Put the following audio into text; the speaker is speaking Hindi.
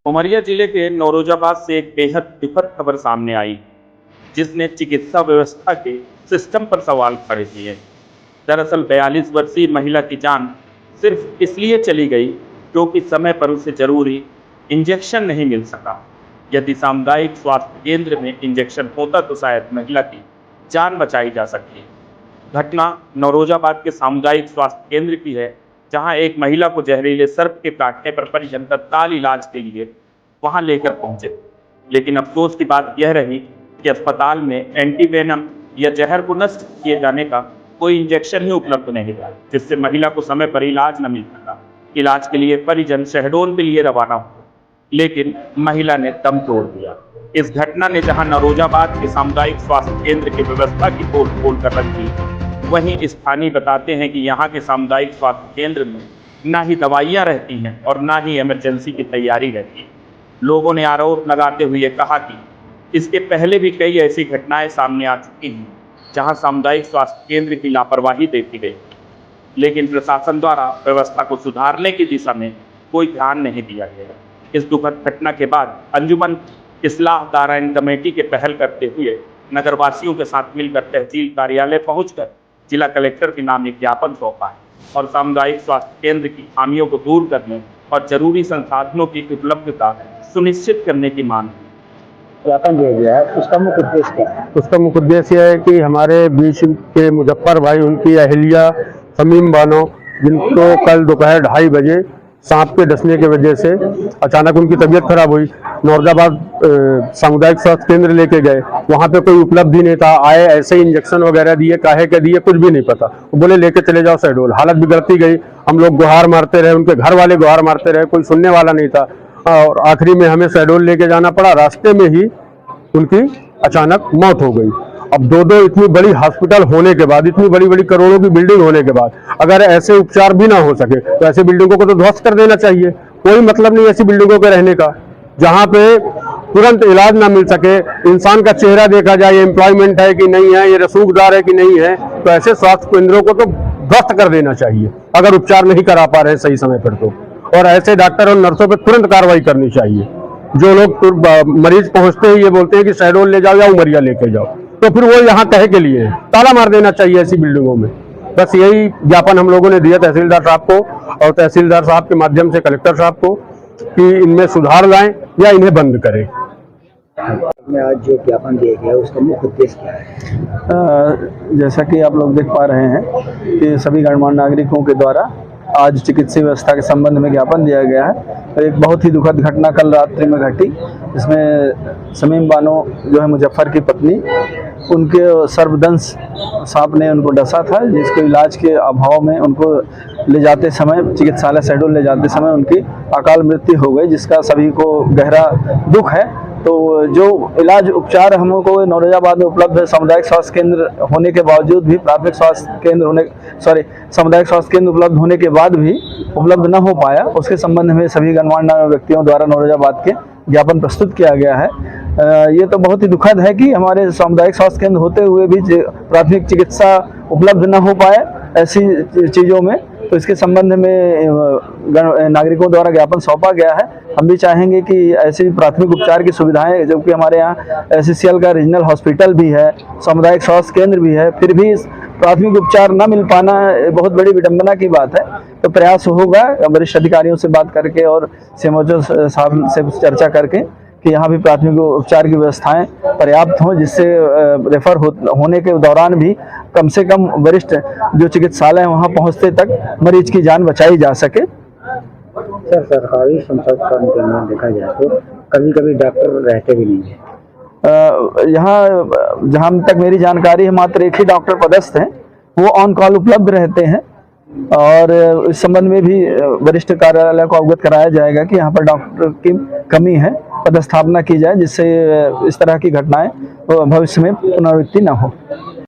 उमरिया जिले के नौरोजाबाद से एक बेहद दुखद खबर सामने आई, जिसने चिकित्सा व्यवस्था के सिस्टम पर सवाल खड़े किए। दरअसल 42 वर्षीय महिला की जान सिर्फ इसलिए चली गई क्योंकि समय पर उसे जरूरी इंजेक्शन नहीं मिल सका। यदि सामुदायिक स्वास्थ्य केंद्र में इंजेक्शन होता तो शायद महिला की जान बचाई जा सकती। घटना नौरोजाबाद के सामुदायिक स्वास्थ्य केंद्र की है, जहां एक महिला को जहरीले सर्प के काटने पर परिजन तत्काल इलाज के लिए वहां लेकर पहुंचे। लेकिन अफसोस की बात यह रही कि अस्पताल में एंटीवेनम या जहर को नष्ट किए जाने का कोई इंजेक्शन ही उपलब्ध नहीं था, जिससे महिला को समय पर इलाज न मिल सका। इलाज के लिए परिजन शहडोल के लिए रवाना हुए, लेकिन महिला ने दम तोड़ दिया। इस घटना ने जहां नौरोजाबाद के सामुदायिक स्वास्थ्य केंद्र की व्यवस्था की पोल खोल कर रख दी, वहीं स्थानीय बताते हैं कि यहाँ के सामुदायिक स्वास्थ्य केंद्र में ना ही दवाइयाँ रहती हैं और ना ही इमरजेंसी की तैयारी रहती है। लोगों ने आरोप लगाते हुए कहा कि इसके पहले भी कई ऐसी घटनाएं सामने आ चुकी हैं, जहां सामुदायिक स्वास्थ्य केंद्र की लापरवाही देखी गई, लेकिन प्रशासन द्वारा व्यवस्था को सुधारने की दिशा में कोई ध्यान नहीं दिया गया। इस दुखद घटना के बाद अंजुमन इस्लाह दाराइन कमेटी के पहल करते हुए नगरवासियों के साथ मिलकर तहसील कार्यालय पहुंचकर जिला कलेक्टर के नाम एक ज्ञापन सौंपा है और सामुदायिक स्वास्थ्य केंद्र की खामियों को दूर करने और जरूरी संसाधनों की उपलब्धता सुनिश्चित करने की मांग है। ज्ञापन दिया गया है, उसका मुख्य उद्देश्य क्या है? उसका मुख्य उद्देश्य यह है कि हमारे बीच के मुजफ्फर भाई, उनकी अहिल्या शमीम बानो, जिनको कल दोपहर 2:30 बजे सांप के डसने की वजह से अचानक उनकी तबीयत खराब हुई। नौरोजाबाद सामुदायिक स्वास्थ्य केंद्र लेके गए, वहाँ पे कोई उपलब्धि नहीं था। आए ऐसे इंजेक्शन वगैरह दिए, काहे के दिए कुछ भी नहीं पता। वो बोले लेके चले जाओ शहडोल। हालत बिगड़ती गई, हम लोग गुहार मारते रहे, उनके घर वाले गुहार मारते रहे, कोई सुनने वाला नहीं था और आखिरी में हमें शहडोल लेके जाना पड़ा। रास्ते में ही उनकी अचानक मौत हो गई। अब दो इतनी बड़ी हॉस्पिटल होने के बाद, इतनी बड़ी बड़ी करोड़ों की बिल्डिंग होने के बाद, अगर ऐसे उपचार भी ना हो सके तो ऐसे बिल्डिंगों को तो ध्वस्त कर देना चाहिए। कोई मतलब नहीं ऐसी बिल्डिंगों के रहने का, जहां पे तुरंत इलाज ना मिल सके, इंसान का चेहरा देखा जाए, एम्प्लॉयमेंट है कि नहीं है, ये रसूखदार है कि नहीं है, तो ऐसे स्वास्थ्य केंद्रों को तो ध्वस्त कर देना चाहिए अगर उपचार नहीं करा पा रहे सही समय पर तो। और ऐसे डॉक्टर और नर्सों पर तुरंत कार्रवाई करनी चाहिए। जो लोग मरीज पहुंचते ही ये बोलते हैं कि शहडोल ले जाओ या उमरिया लेके जाओ, तो फिर वो यहाँ कहे के लिए ताला मार देना चाहिए ऐसी बिल्डिंगों में। बस यही ज्ञापन हम लोगों ने दिया तहसीलदार साहब को और तहसीलदार साहब के माध्यम से कलेक्टर साहब को कि इनमें सुधार लाएं या इन्हें बंद करें। में आज जो ज्ञापन दिया गया है, उसका मुख्य उद्देश्य क्या है? जैसा कि आप लोग देख पा रहे हैं कि सभी गणमान्य नागरिकों के द्वारा आज चिकित्सा व्यवस्था के संबंध में ज्ञापन दिया गया है। एक बहुत ही दुखद घटना कल रात्रि में घटी, इसमें शमीम बानो जो है मुजफ्फर की पत्नी, उनके सर्पदंश सांप ने उनको डसा था, जिसको इलाज के अभाव में उनको ले जाते समय चिकित्सालय शहडोल ले जाते समय उनकी अकाल मृत्यु हो गई, जिसका सभी को गहरा दुख है। तो जो इलाज उपचार हमको नौरोजाबाद में उपलब्ध है, सामुदायिक स्वास्थ्य केंद्र होने के बावजूद भी, प्राथमिक स्वास्थ्य केंद्र सामुदायिक स्वास्थ्य केंद्र उपलब्ध होने के बाद भी उपलब्ध न हो पाया, उसके संबंध में सभी गणमान्य व्यक्तियों द्वारा नौरोजाबाद के ज्ञापन प्रस्तुत किया गया है। ये तो बहुत ही दुखद है कि हमारे सामुदायिक स्वास्थ्य केंद्र होते हुए भी प्राथमिक चिकित्सा उपलब्ध न हो पाए ऐसी चीज़ों में। तो इसके संबंध में नागरिकों द्वारा ज्ञापन सौंपा गया है। हम भी चाहेंगे कि ऐसी प्राथमिक उपचार की सुविधाएं, जबकि हमारे यहाँ SCCL का रीजनल हॉस्पिटल भी है, सामुदायिक स्वास्थ्य केंद्र भी है, फिर भी प्राथमिक उपचार न मिल पाना बहुत बड़ी विडंबना की बात है। तो प्रयास होगा वरिष्ठ अधिकारियों से बात करके और CMO साहब से चर्चा करके कि यहाँ भी प्राथमिक उपचार की व्यवस्थाएं पर्याप्त हों, जिससे रेफर होने के दौरान भी कम से कम वरिष्ठ जो चिकित्सालय हैं वहाँ पहुँचते तक मरीज की जान बचाई जा सके। सर, सरकारी संस्थान के अंदर देखा जाए तो कभी कभी डॉक्टर रहते भी नहीं है। यहाँ जहाँ तक मेरी जानकारी है मात्र एक ही डॉक्टर पदस्थ हैं, वो ऑन कॉल उपलब्ध रहते हैं और इस संबंध में भी वरिष्ठ कार्यालय को अवगत कराया जाएगा कि यहाँ पर डॉक्टर की कमी है, पदस्थापना की जाए, जिससे इस तरह की घटनाएं भविष्य में पुनरावृत्ति न हो।